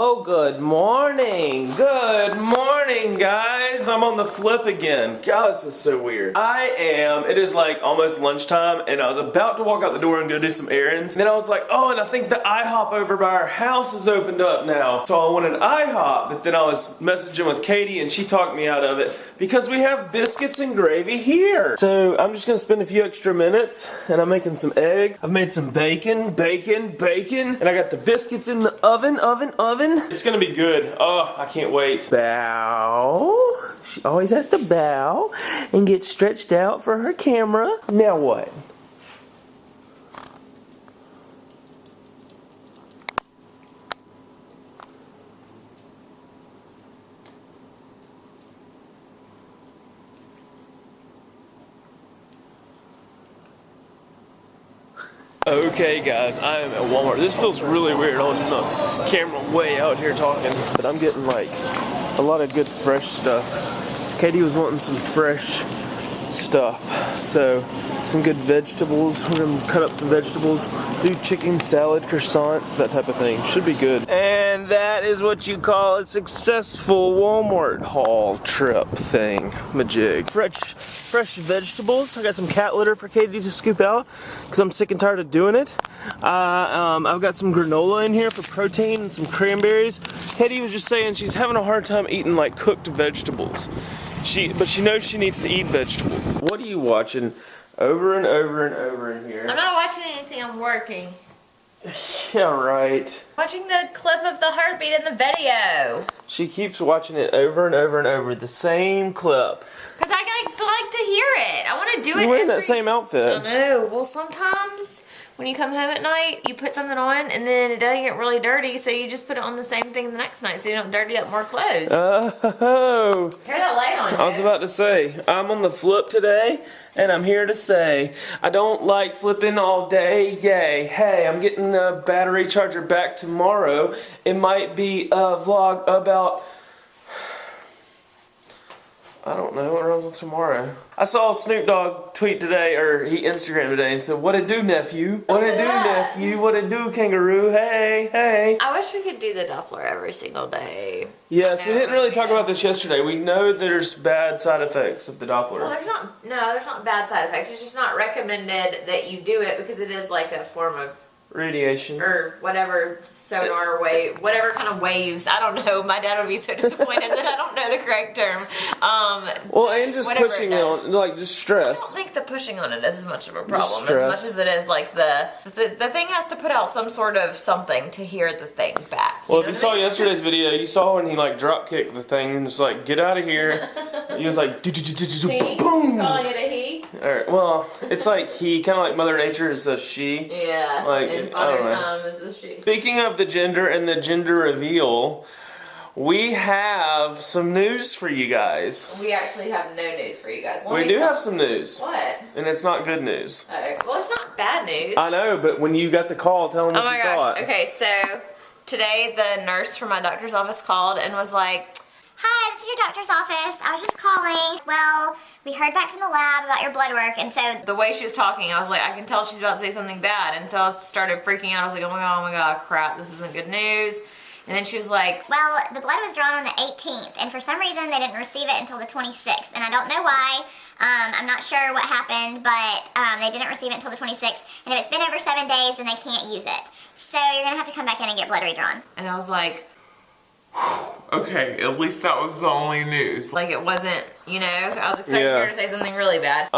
Oh, good morning. Good morning, guys. I'm on the flip again. God, this is so weird. It is like almost lunchtime, and I was about to walk out the door and go do some errands. And then I was like, oh, and I think the IHOP over by our house is opened up now. So I wanted IHOP, but then I was messaging with Katie, and she talked me out of it because we have biscuits and gravy here. So I'm just gonna spend a few extra minutes, and I'm making some egg. I've made some bacon, and I got the biscuits in the oven. It's gonna be good. Oh, I can't wait. Bow. She always has to bow and get stretched out for her camera. Now what? Okay guys, I am at Walmart. This feels really weird on the camera way out here talking, but I'm getting like a lot of good fresh stuff. Katie was wanting some fresh stuff, so some good vegetables. We're gonna cut up some vegetables, do chicken salad, croissants, that type of thing. Should be good. And that is what you call a successful Walmart haul trip thing, majig. Fresh vegetables. I got some cat litter for Katie to scoop out because I'm sick and tired of doing it. I've got some granola in here for protein and some cranberries. Katie was just saying she's having a hard time eating like cooked vegetables. But she knows she needs to eat vegetables. What are you watching over and over and over in here? I'm not watching anything, I'm working. Yeah, right. Watching the clip of the heartbeat in the video. She keeps watching it over and over and over, the same clip. Because I like to hear it. I want to do it. You're wearing that same outfit. I know. Well, sometimes when you come home at night, you put something on and then it doesn't get really dirty, so you just put it on the same thing the next night so you don't dirty up more clothes. Oh. Hear that light on you. I was about to say, I'm on the flip today, and I'm here to say, I don't like flipping all day, yay. Hey, I'm getting the battery charger back tomorrow. It might be a vlog about, I don't know, what runs with tomorrow. I saw Snoop Dogg tweet today, or he Instagrammed today, and said, what it do, nephew? What it do, nephew? What it do, kangaroo? Hey, hey. I wish we could do the Doppler every single day. Yes, we didn't really talk about this yesterday. We know there's bad side effects of the Doppler. Well, there's not bad side effects. It's just not recommended that you do it because it is like a form of radiation. Or whatever sonar wave, whatever kind of waves. I don't know. My dad would be so disappointed that I don't know the correct term. Well, and just pushing it on, like just stress. I don't think the pushing on it is as much of a problem as much as it is like the thing has to put out some sort of something to hear the thing back. Well, if you saw yesterday's video, you saw when he like drop kicked the thing and was like, get out of here. He was like, boom. Calling it a he? Alright, well, it's like he, kind of like Mother Nature is a she. Yeah, like, and Father Time is a she. Speaking of the gender and the gender reveal, we have some news for you guys. We actually have no news for you guys. We do have some news. What? And it's not good news. Well, it's not bad news. I know, but when you got the call, tell them what you thought. Okay, so today the nurse from my doctor's office called and was like, hi, this is your doctor's office. I was just calling. Well, we heard back from the lab about your blood work, and so the way she was talking, I was like, I can tell she's about to say something bad, and so I started freaking out. I was like, oh my god, crap, this isn't good news. And then she was like, well, the blood was drawn on the 18th, and for some reason they didn't receive it until the 26th, and I don't know why. I'm not sure what happened, but they didn't receive it until the 26th, and if it's been over 7 days, then they can't use it. So you're gonna have to come back in and get blood redrawn. And I was like, okay, at least that was the only news. Like it wasn't, you know, I was expecting her to say something really bad.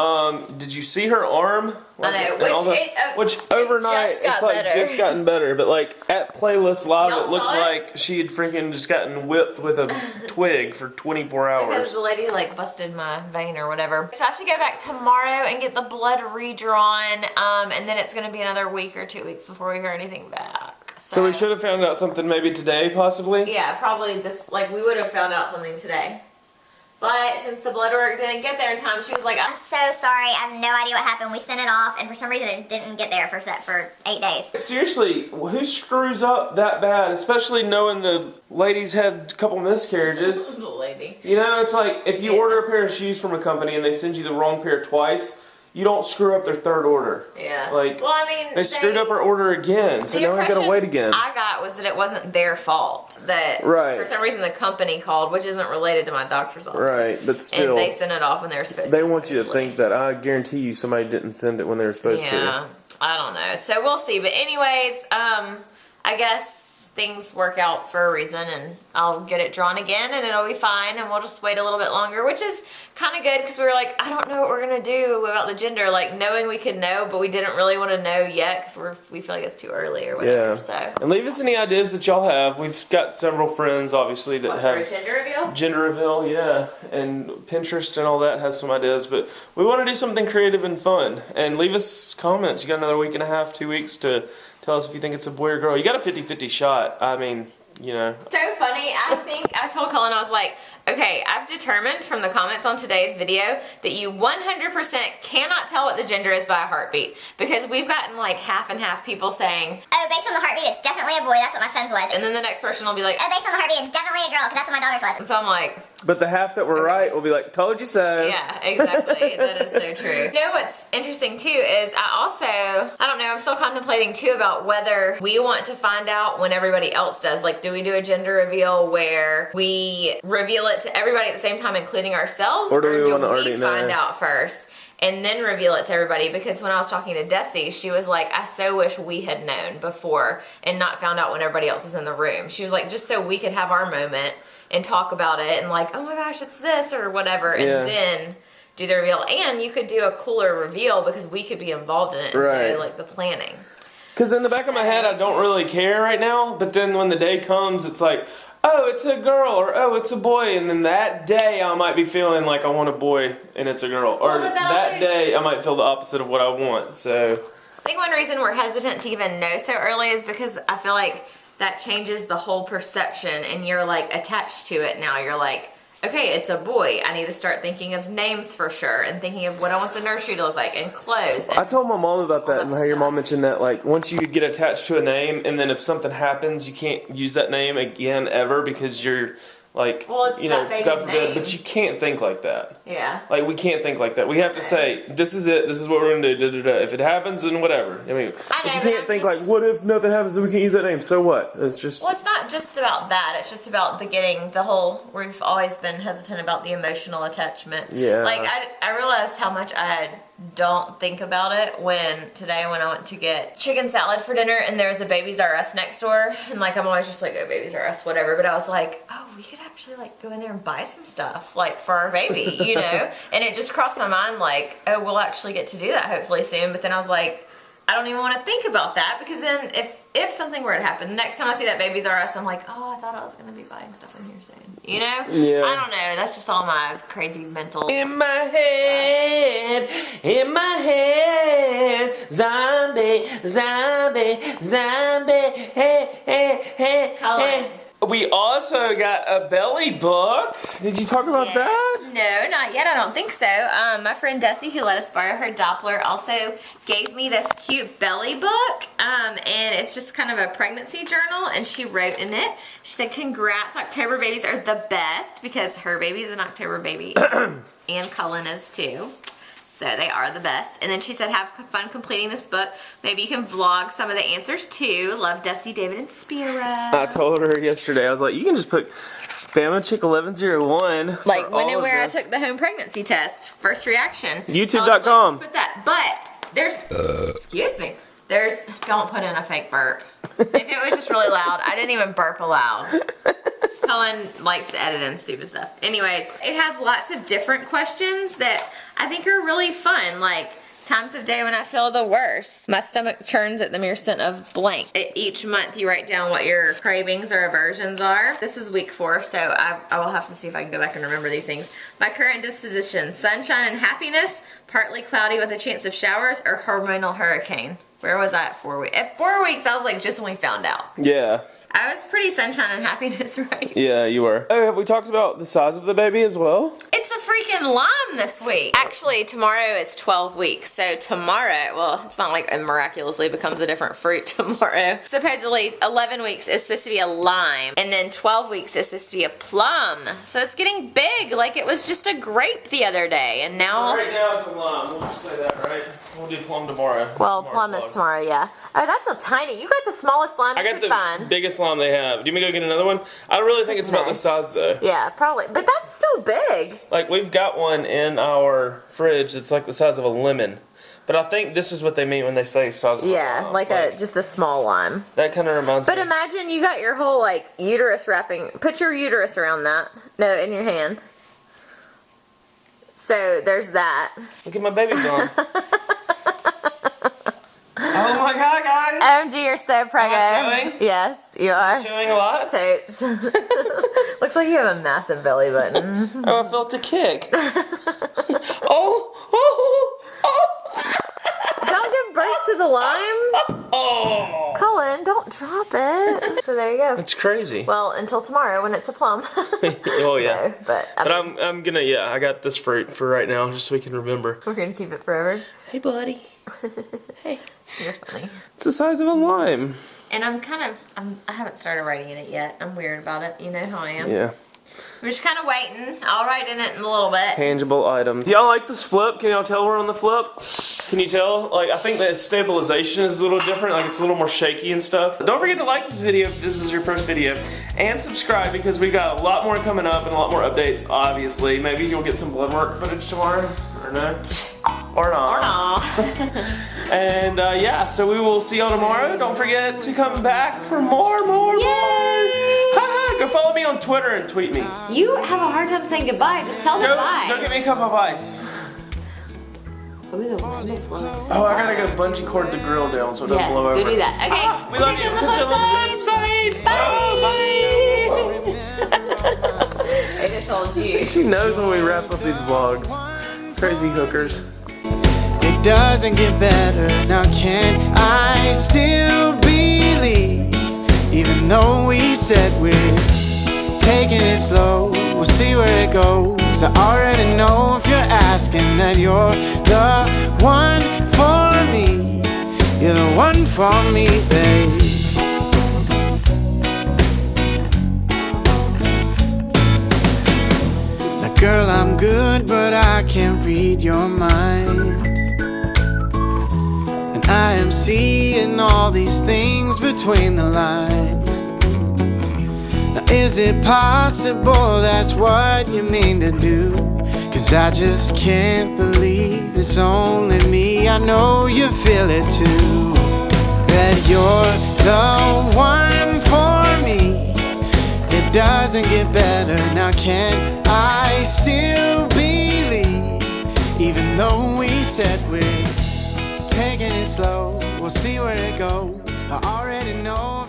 Did you see her arm? Like, I know, which overnight it's like just gotten better, but like at Playlist Live it looked like she had freaking just gotten whipped with a twig for 24 hours. Because the lady like busted my vein or whatever. So I have to go back tomorrow and get the blood redrawn, and then it's going to be another week or 2 weeks before we hear anything back. So we should have found out something maybe today, possibly? Yeah, probably this, like we would have found out something today. But since the blood work didn't get there in time, she was like, I'm so sorry, I have no idea what happened. We sent it off, and for some reason it just didn't get there for 8 days. Seriously, who screws up that bad? Especially knowing the lady's had a couple miscarriages. The lady. You know, it's like if you order a pair of shoes from a company and they send you the wrong pair twice, you don't screw up their third order. Yeah. Like, well, I mean, they screwed up our order again, so the now we gotta wait again. I got was that it wasn't their fault. That for some reason the company called, which isn't related to my doctor's office. Right, but still. And they sent it off when they were supposed to. They want you to think that. I guarantee you somebody didn't send it when they were supposed to. Yeah, I don't know. So we'll see. But anyways, I guess things work out for a reason, and I'll get it drawn again and it'll be fine, and we'll just wait a little bit longer, which is kind of good because we were like, I don't know what we're gonna do about the gender, like knowing we could know, but we didn't really want to know yet because we feel like it's too early or whatever. Yeah. So. And leave us any ideas that y'all have. We've got several friends, obviously, that have gender reveal. Gender reveal, yeah, and Pinterest and all that has some ideas, but we want to do something creative and fun. And leave us comments. You got another week and a half, 2 weeks to tell us if you think it's a boy or girl. You got a 50-50 shot. I mean, you know. So funny. I think I told Cullen, I was like, okay, I've determined from the comments on today's video that you 100% cannot tell what the gender is by a heartbeat, because we've gotten like half and half people saying, oh, based on the heartbeat, it's definitely a boy. That's what my son's was. and then the next person will be like, oh, based on the heartbeat, it's definitely a girl, because that's what my daughter's was. and so I'm like, but the half that were right will be like, told you so. yeah, exactly. That is so true. You know what's interesting too is I don't know, I'm still contemplating too about whether we want to find out when everybody else does. Like, do we do a gender reveal where we reveal it to everybody at the same time, including ourselves, or do we find out first and then reveal it to everybody? Because when I was talking to Desi, she was like, I so wish we had known before and not found out when everybody else was in the room. She was like, just so we could have our moment and talk about it and like, oh my gosh, it's this or whatever, and then do the reveal. And you could do a cooler reveal because we could be involved in it, and know, like the planning. Because in the back of my head, I don't really care right now, but then when the day comes, it's like, oh, it's a girl, or oh, it's a boy, and then that day I might be feeling like I want a boy and it's a girl, or that day I might feel the opposite of what I want. So I think one reason we're hesitant to even know so early is because I feel like that changes the whole perception, and you're like attached to it now. You're like, okay, it's a boy. I need to start thinking of names for sure, and thinking of what I want the nursery to look like, and clothes. And I told my mom about that, and how your mom mentioned that, like, once you get attached to a name, and then if something happens, you can't use that name again ever because you're like, you know, God forbid, but you can't think like that. Yeah. Like, we can't think like that. We have to say, this is it, this is what we're gonna do, If it happens, then whatever. I mean, but you can't think like, what if nothing happens and we can't use that name? So what? It's just. Well, it's not just about that. It's just about we've always been hesitant about the emotional attachment. Yeah. Like, I realized how much I don't think about it today when I went to get chicken salad for dinner, and there was a Babies R Us next door, and like I'm always just like, oh, Babies R Us, whatever, but I was like, oh, we could actually like go in there and buy some stuff like for our baby, you know. And it just crossed my mind like, oh, we'll actually get to do that hopefully soon. But then I was like, I don't even want to think about that, because then if something were to happen, the next time I see that Babies R Us, I'm like, oh, I thought I was going to be buying stuff in here soon. You know? Yeah. I don't know. That's just all my crazy mental. In my head, zombie, hey. Cullen. We also got a belly book. Did you talk about that? No, not yet. I don't think so. My friend Desi, who let us borrow her Doppler, also gave me this cute belly book. And it's just kind of a pregnancy journal. And she wrote in it, she said, congrats, October babies are the best, because her baby is an October baby. And Cullen is too. So they are the best. And then she said, have fun completing this book. Maybe you can vlog some of the answers too. Love, Desi, David, and Spiro. I told her yesterday, I was like, you can just put Bama Chick 1101. Like when and where I took the home pregnancy test. First reaction. YouTube.com. Put that. But there's, excuse me. Don't put in a fake burp. If it was just really loud, I didn't even burp aloud. Cullen likes to edit in stupid stuff. Anyways, it has lots of different questions that I think are really fun. Like, times of day when I feel the worst. My stomach churns at the mere scent of blank. Each month you write down what your cravings or aversions are. This is week 4, so I will have to see if I can go back and remember these things. My current disposition, sunshine and happiness, partly cloudy with a chance of showers, or hormonal hurricane. Where was I at 4 weeks? At 4 weeks, I was like, just when we found out. Yeah. I was pretty sunshine and happiness, right? Yeah, you were. Oh, have we talked about the size of the baby as well? It's a freaking lime this week. Actually, tomorrow is 12 weeks. So tomorrow, well, it's not like it miraculously becomes a different fruit tomorrow. Supposedly 11 weeks is supposed to be a lime, and then 12 weeks is supposed to be a plum. So it's getting big, like it was just a grape the other day, and now... So right now it's a lime, we'll just say that, right? We'll do plum tomorrow. Well, plum is tomorrow, yeah. Oh, that's a tiny, you got the smallest lime I you got could the find. biggest lime they have. Do you want me to go get another one? I don't really think it's about No. this size though. Yeah, probably, but that's still big. Like we've got one in our fridge that's like the size of a lemon. But I think this is what they mean when they say size of a Yeah, lime. like just a small lime. That kind of reminds But me. imagine you got your whole like uterus wrapping. Put your uterus around that. No, in your hand. So there's that. Look at my baby gone. Oh my god, guys! OMG, you're so pregnant. I showing? Yes, you are. Showing a lot? Totes. Looks like you have a massive belly button. Oh, I felt a kick. Don't give birth to the lime. Oh! Cullen, don't drop it. So there you go. That's crazy. Well, until tomorrow when it's a plum. Oh yeah. No, but I'm gonna, I got this fruit for right now, just so we can remember. we're gonna keep it forever. Hey, buddy. Hey. You're funny. It's the size of a lime. And I haven't started writing in it yet. I'm weird about it. You know how I am. Yeah. I'm just kind of waiting. I'll write in it in a little bit. Tangible items. Do y'all like this flip? Can y'all tell we're on the flip? Can you tell? Like, I think the stabilization is a little different. Like, it's a little more shaky and stuff. Don't forget to like this video if this is your first video. And subscribe because we've got a lot more coming up and a lot more updates, obviously. Maybe you'll get some blood work footage tomorrow. Or no? Or not. Or not. And yeah, so we will see y'all tomorrow. Don't forget to come back for more. Haha, go follow me on Twitter and tweet me. You have a hard time saying goodbye. Just tell them Go bye. get me a cup of ice. Ooh, the wind is blowing so Oh, I far. gotta go bungee cord the grill down so it doesn't Yes, blow over. go do that. Okay. We love you. On the Catch you on the flip flip side. Bye. I just told you. She knows when we wrap up these vlogs. Crazy hookers. It doesn't get better, now can I still believe? Even though we said we're taking it slow, we'll see where it goes. I already know if you're asking that you're the one for me. You're the one for me, babe. Now girl, I'm good, but I can't read your mind. I am seeing all these things between the lines. Now is it possible that's what you mean to do? 'Cause I just can't believe it's only me. I know you feel it too, that you're the one for me. It doesn't get better, now can I still believe? Even though we said we're taking it slow, we'll see where it goes. I already know